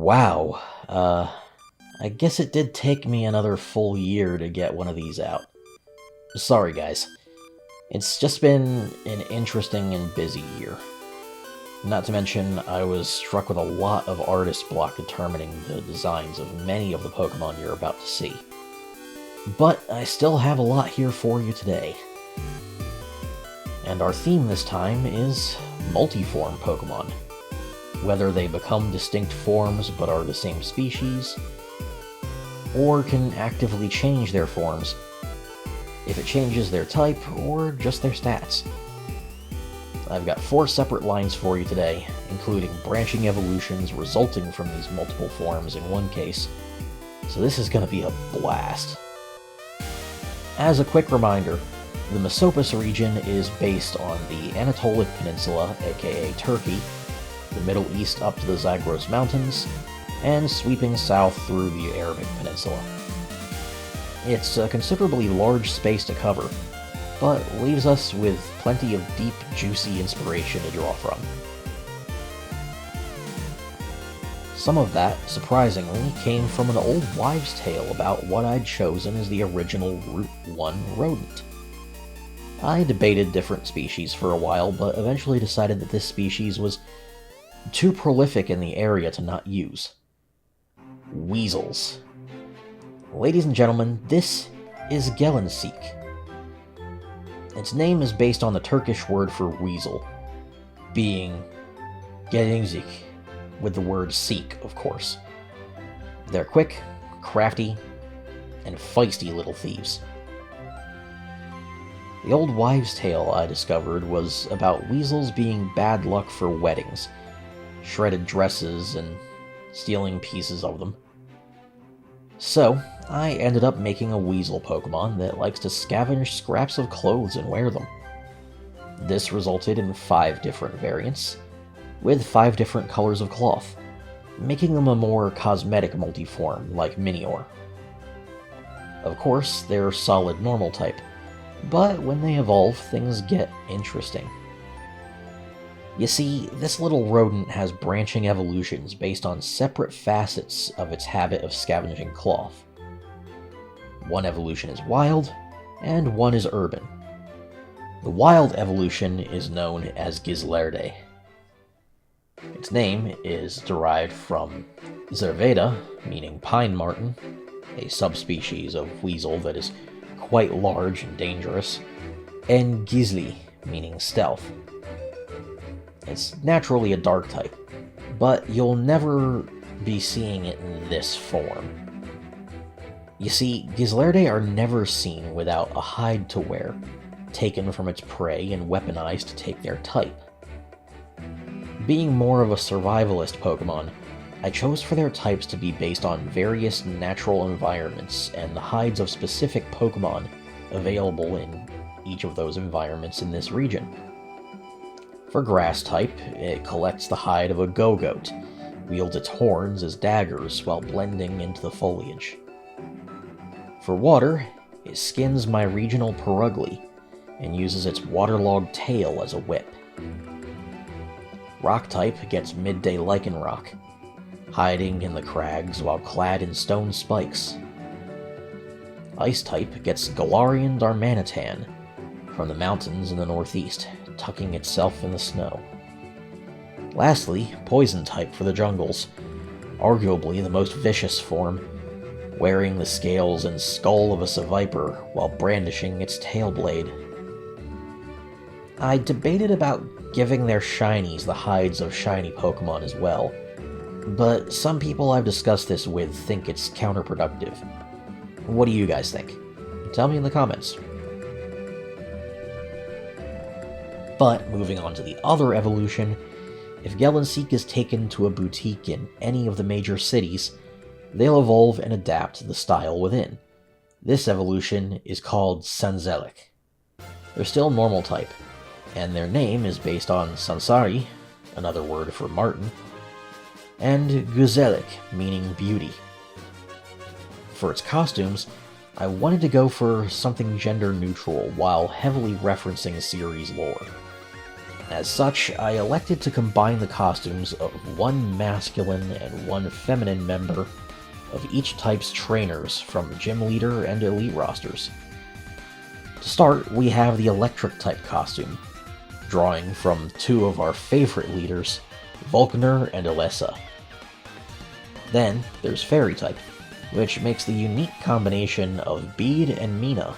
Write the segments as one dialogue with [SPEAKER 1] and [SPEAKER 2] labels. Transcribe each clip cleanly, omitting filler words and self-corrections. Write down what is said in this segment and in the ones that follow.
[SPEAKER 1] Wow. I guess it did take me another full year to get one of these out. Sorry, guys. It's just been an interesting and busy year. Not to mention, I was struck with a lot of artist block determining the designs of many of the Pokemon you're about to see. But I still have a lot here for you today. And our theme this time is multiform Pokemon. Whether they become distinct forms but are the same species, or can actively change their forms, if it changes their type or just their stats. I've got 4 separate lines for you today, including branching evolutions resulting from these multiple forms in one case, so this is going to be a blast. As a quick reminder, the Mesopas region is based on the Anatolic Peninsula, aka Turkey, the Middle East up to the Zagros Mountains, and sweeping south through the Arabic Peninsula. It's a considerably large space to cover, but leaves us with plenty of deep, juicy inspiration to draw from. Some of that, surprisingly, came from an old wives' tale about what I'd chosen as the original Route 1 rodent. I debated different species for a while, but eventually decided that this species was too prolific in the area to not use. Weasels. Ladies and gentlemen, this is Gelenseek. Its name is based on the Turkish word for weasel, being Gelenseek, with the word seek, of course. They're quick, crafty, and feisty little thieves. The old wives' tale I discovered was about weasels being bad luck for weddings, shredded dresses, and stealing pieces of them. So, I ended up making a weasel Pokemon that likes to scavenge scraps of clothes and wear them. This resulted in 5 different variants, with 5 different colors of cloth, making them a more cosmetic multiform like Minior. Of course, they're solid normal type, but when they evolve, things get interesting. You see, this little rodent has branching evolutions based on separate facets of its habit of scavenging cloth. One evolution is wild, and one is urban. The wild evolution is known as Gizlerde. Its name is derived from Zerveda, meaning pine marten, a subspecies of weasel that is quite large and dangerous, and Gizli, meaning stealth. It's naturally a dark type, but you'll never be seeing it in this form. You see, Gizlerde are never seen without a hide to wear, taken from its prey and weaponized to take their type. Being more of a survivalist Pokemon, I chose for their types to be based on various natural environments and the hides of specific Pokemon available in each of those environments in this region. For grass type, it collects the hide of a Go-Goat, wields its horns as daggers while blending into the foliage. For water, it skins my regional Perugly and uses its waterlogged tail as a whip. Rock type gets Midday Lycanroc, hiding in the crags while clad in stone spikes. Ice type gets Galarian Darmanitan from the mountains in the northeast, tucking itself in the snow. Lastly, poison type for the jungles, arguably the most vicious form, wearing the scales and skull of a Seviper while brandishing its tail blade. I debated about giving their shinies the hides of shiny Pokemon as well, but some people I've discussed this with think it's counterproductive. What do you guys think? Tell me in the comments. But, moving on to the other evolution, if Gelenseek is taken to a boutique in any of the major cities, they'll evolve and adapt to the style within. This evolution is called Sanzelic. They're still normal type, and their name is based on Sansari, another word for marten, and Güzellik, meaning beauty. For its costumes, I wanted to go for something gender neutral while heavily referencing series lore. As such, I elected to combine the costumes of one masculine and one feminine member of each type's trainers from the gym leader and elite rosters. To start, we have the electric type costume, drawing from two of our favorite leaders, Volkner and Alessa. Then there's fairy type, which makes the unique combination of Bede and Mina.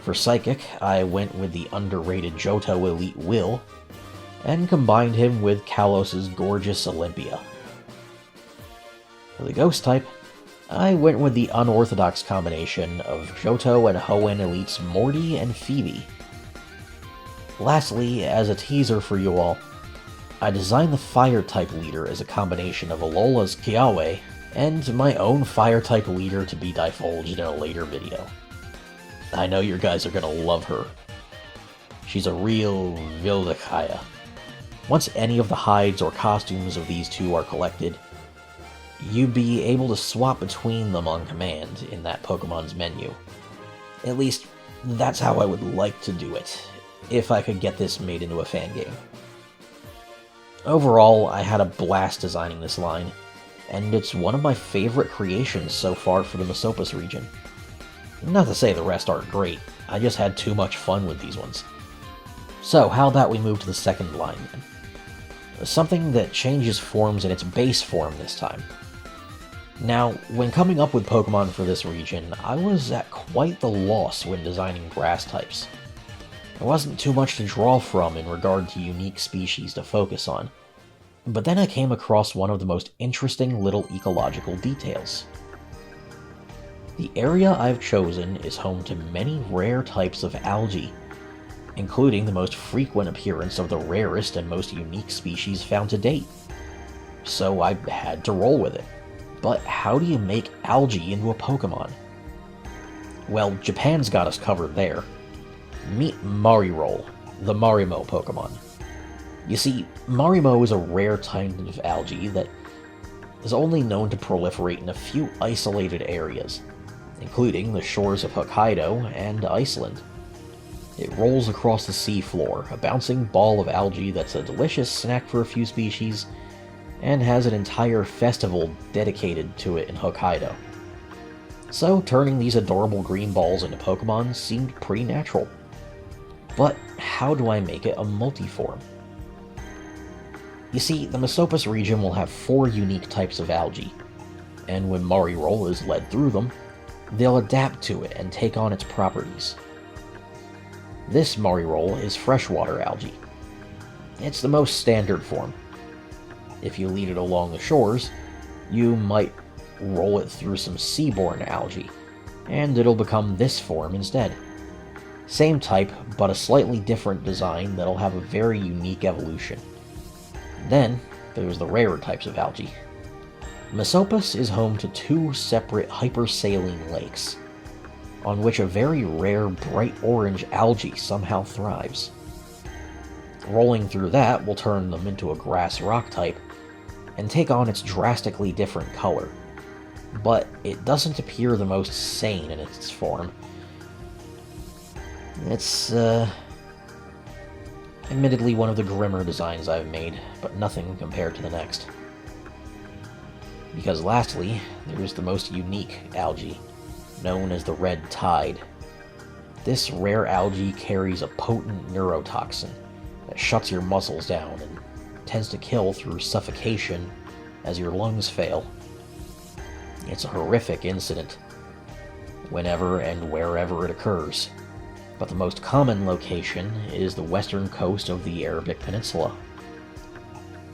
[SPEAKER 1] For psychic, I went with the underrated Johto elite Will, and combined him with Kalos's gorgeous Olympia. For the ghost type, I went with the unorthodox combination of Johto and Hoenn elites Morty and Phoebe. Lastly, as a teaser for you all, I designed the fire-type leader as a combination of Alola's Kiawe and my own fire-type leader to be divulged in a later video. I know you guys are gonna love her. She's a real Vildakaya. Once any of the hides or costumes of these two are collected, you'd be able to swap between them on command in that Pokemon's menu. At least, that's how I would like to do it, if I could get this made into a fan game. Overall, I had a blast designing this line, and it's one of my favorite creations so far for the Mesopas region. Not to say the rest aren't great, I just had too much fun with these ones. So, how about we move to the second line then? Something that changes forms in its base form this time. Now, when coming up with Pokemon for this region, I was at quite the loss when designing grass types. There wasn't too much to draw from in regard to unique species to focus on, but then I came across one of the most interesting little ecological details. The area I've chosen is home to many rare types of algae, including the most frequent appearance of the rarest and most unique species found to date. So I had to roll with it. But how do you make algae into a Pokemon? Well, Japan's got us covered there. Meet Mariroll, the Marimo Pokemon. You see, Marimo is a rare type of algae that is only known to proliferate in a few isolated areas, including the shores of Hokkaido and Iceland. It rolls across the seafloor, a bouncing ball of algae that's a delicious snack for a few species, and has an entire festival dedicated to it in Hokkaido. So turning these adorable green balls into Pokemon seemed pretty natural. But how do I make it a multiform? You see, the Mesopas region will have 4 unique types of algae, and when Mariroll is led through them, they'll adapt to it and take on its properties. This Mariroll is freshwater algae. It's the most standard form. If you lead it along the shores, you might roll it through some seaborne algae, and it'll become this form instead. Same type, but a slightly different design that'll have a very unique evolution. Then, there's the rarer types of algae. Mesopas is home to 2 separate hypersaline lakes, on which a very rare bright orange algae somehow thrives. Rolling through that will turn them into a grass rock type, and take on its drastically different color. But it doesn't appear the most sane in its form. It's, admittedly one of the grimmer designs I've made, but nothing compared to the next. Because lastly, there's the most unique algae, known as the Red Tide. This rare algae carries a potent neurotoxin that shuts your muscles down and tends to kill through suffocation as your lungs fail. It's a horrific incident, whenever and wherever it occurs, but the most common location is the western coast of the Arabic Peninsula.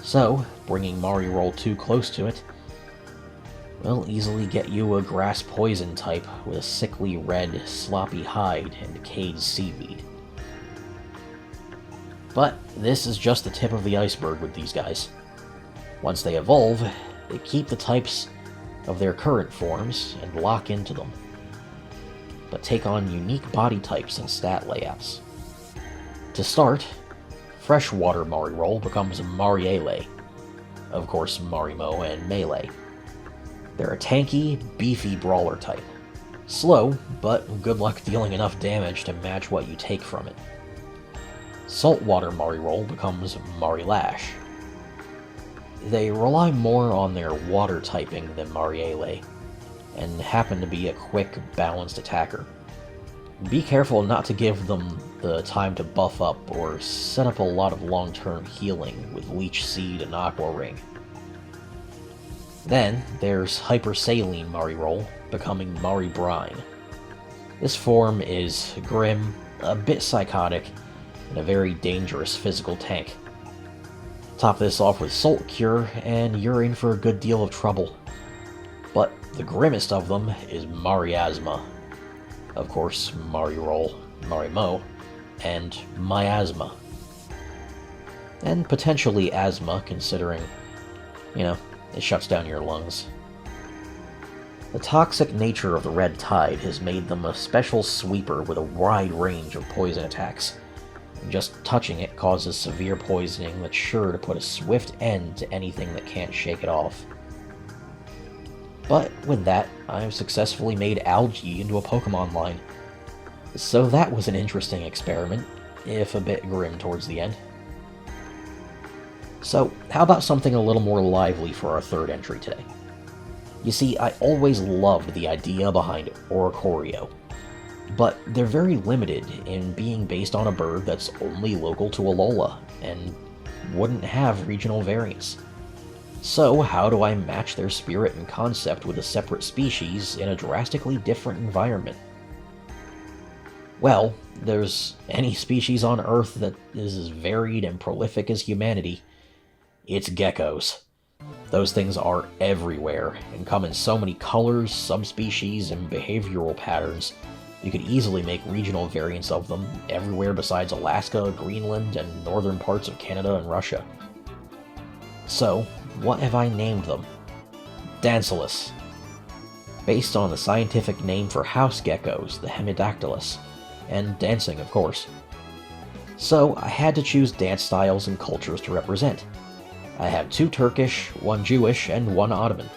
[SPEAKER 1] So, bringing Mariroll too close to it will easily get you a grass poison type with a sickly red, sloppy hide and decayed seaweed. But this is just the tip of the iceberg with these guys. Once they evolve, they keep the types of their current forms and lock into them, but take on unique body types and stat layouts. To start, freshwater Mariroll becomes a Mariele, of course Marimo and Melee. They're a tanky, beefy brawler type. Slow, but good luck dealing enough damage to match what you take from it. Saltwater Mariroll becomes Marilash. They rely more on their water typing than Mariele, and happen to be a quick, balanced attacker. Be careful not to give them the time to buff up or set up a lot of long-term healing with Leech Seed and Aqua Ring. Then there's Hypersaline Mariroll, becoming Maribrine. This form is grim, a bit psychotic, and a very dangerous physical tank. Top this off with Salt Cure, and you're in for a good deal of trouble. But the grimmest of them is Mariasma. Of course, Mariroll, Marimo, and Miasma. And potentially asthma, considering, it shuts down your lungs. The toxic nature of the Red Tide has made them a special sweeper with a wide range of poison attacks. Just touching it causes severe poisoning that's sure to put a swift end to anything that can't shake it off. But with that, I've successfully made Algae into a Pokemon line. So that was an interesting experiment, if a bit grim towards the end. So, how about something a little more lively for our third entry today? You see, I always loved the idea behind Oricorio, but they're very limited in being based on a bird that's only local to Alola, and wouldn't have regional variants. So how do I match their spirit and concept with a separate species in a drastically different environment? Well, there's any species on Earth that is as varied and prolific as humanity. It's geckos. Those things are everywhere, and come in so many colors, subspecies, and behavioral patterns, you could easily make regional variants of them everywhere besides Alaska, Greenland, and northern parts of Canada and Russia. So, what have I named them? Dancilus. Based on the scientific name for house geckos, the Hemidactylus, and dancing, of course. So, I had to choose dance styles and cultures to represent. I have 2 Turkish, 1 Jewish, and 1 Ottoman.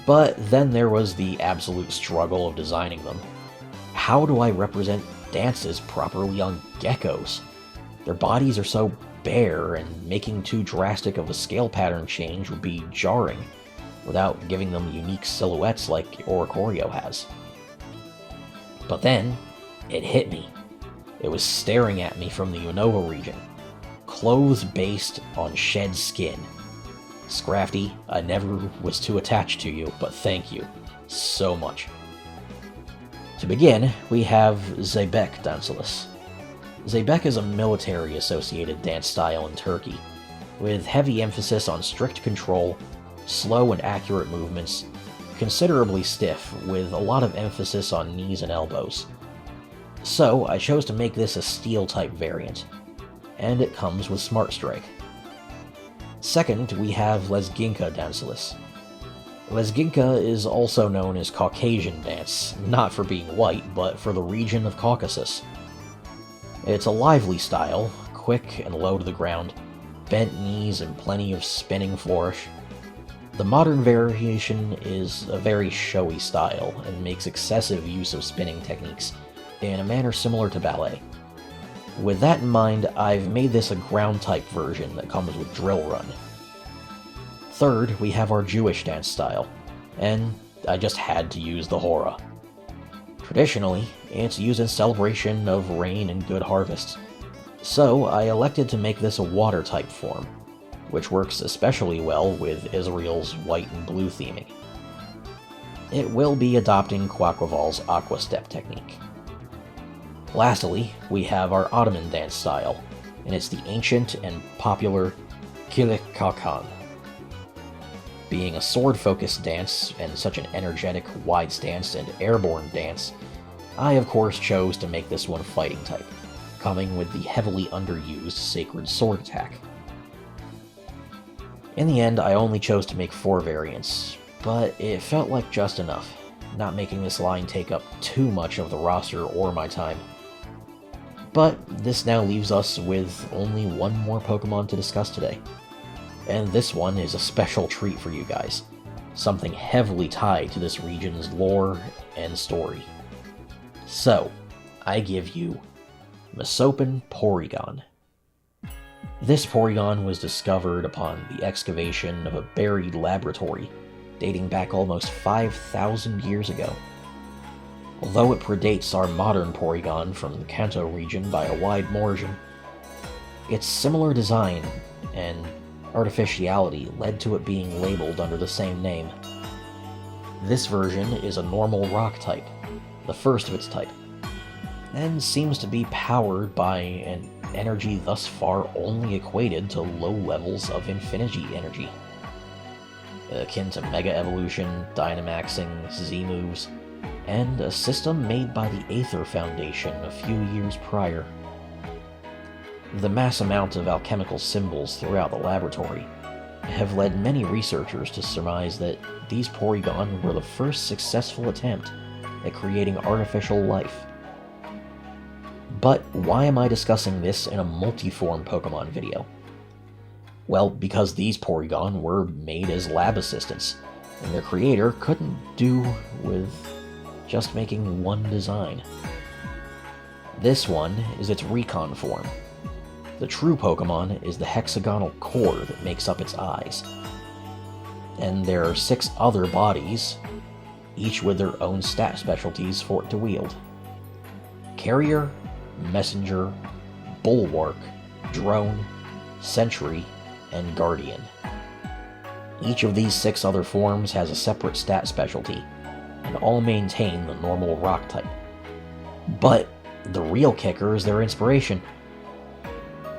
[SPEAKER 1] But then there was the absolute struggle of designing them. How do I represent dances properly on geckos? Their bodies are so bare, and making too drastic of a scale pattern change would be jarring, without giving them unique silhouettes like Oricorio has. But then, it hit me. It was staring at me from the Unova region. Clothes based on shed skin. Scrafty, I never was too attached to you, but thank you so much. To begin, we have Zeybek Dancilus. Zeybek is a military-associated dance style in Turkey, with heavy emphasis on strict control, slow and accurate movements, considerably stiff, with a lot of emphasis on knees and elbows. So, I chose to make this a steel-type variant, and it comes with Smart Strike. Second, we have Lesginka Dancilus. Lesginka is also known as Caucasian dance, not for being white, but for the region of Caucasus. It's a lively style, quick and low to the ground, bent knees and plenty of spinning flourish. The modern variation is a very showy style, and makes excessive use of spinning techniques, in a manner similar to ballet. With that in mind, I've made this a ground-type version that comes with Drill Run. Third, we have our Jewish dance style, and I just had to use the Hora. Traditionally, it's used in celebration of rain and good harvests, so I elected to make this a water-type form, which works especially well with Israel's white and blue theming. It will be adopting Quaquaval's Aqua Step technique. Lastly, we have our Ottoman dance style, and it's the ancient and popular Kilik Kakan. Being a sword-focused dance, and such an energetic, wide stance, and airborne dance, I of course chose to make this one fighting type, coming with the heavily underused Sacred Sword attack. In the end, I only chose to make 4 variants, but it felt like just enough, not making this line take up too much of the roster or my time. But this now leaves us with only 1 more Pokemon to discuss today. And this one is a special treat for you guys, something heavily tied to this region's lore and story. So, I give you Mesopan Porygon. This Porygon was discovered upon the excavation of a buried laboratory dating back almost 5,000 years ago. Although it predates our modern Porygon from the Kanto region by a wide margin, its similar design and artificiality led to it being labeled under the same name. This version is a normal rock type, the first of its type, and seems to be powered by an energy thus far only equated to low levels of infinity energy, akin to Mega Evolution, Dynamaxing, Z-moves, and a system made by the Aether Foundation a few years prior. The mass amount of alchemical symbols throughout the laboratory have led many researchers to surmise that these Porygon were the first successful attempt at creating artificial life. But why am I discussing this in a multiform Pokemon video? Well, because these Porygon were made as lab assistants, and their creator couldn't do with just making one design. This one is its recon form. The true Pokemon is the hexagonal core that makes up its eyes. And there are 6 other bodies, each with their own stat specialties for it to wield. Carrier, Messenger, Bulwark, Drone, Sentry, and Guardian. Each of these 6 other forms has a separate stat specialty, and all maintain the normal rock type. But the real kicker is their inspiration.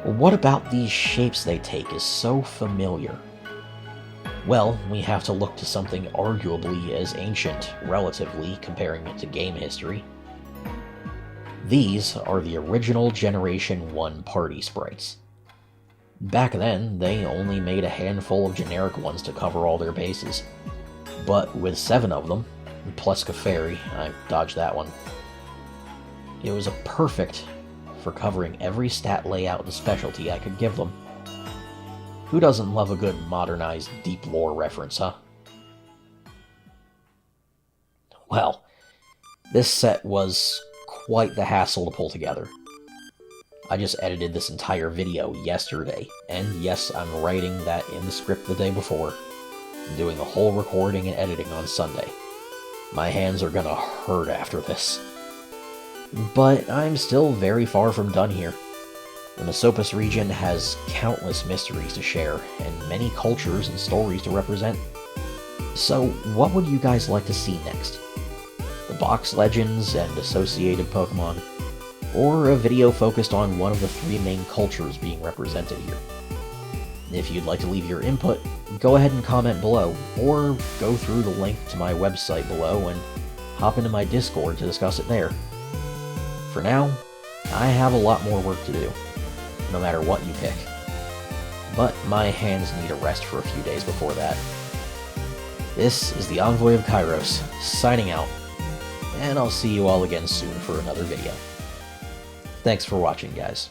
[SPEAKER 1] What about these shapes they take is so familiar? Well, we have to look to something arguably as ancient, relatively, comparing it to game history. These are the original Generation 1 party sprites. Back then, they only made a handful of generic ones to cover all their bases. But with 7 of them, plus Clefairy, I dodged that one, it was a perfect for covering every stat layout and specialty I could give them. Who doesn't love a good modernized deep lore reference, huh? Well, this set was quite the hassle to pull together. I just edited this entire video yesterday, and yes, I'm writing that in the script the day before, and doing the whole recording and editing on Sunday. My hands are gonna hurt after this. But I'm still very far from done here. The Mesopas region has countless mysteries to share, and many cultures and stories to represent. So, what would you guys like to see next? The box legends and associated Pokemon, or a video focused on one of the 3 main cultures being represented here? If you'd like to leave your input, go ahead and comment below, or go through the link to my website below and hop into my Discord to discuss it there. For now, I have a lot more work to do, no matter what you pick. But my hands need a rest for a few days before that. This is the Envoy of Kairos, signing out, and I'll see you all again soon for another video. Thanks for watching, guys.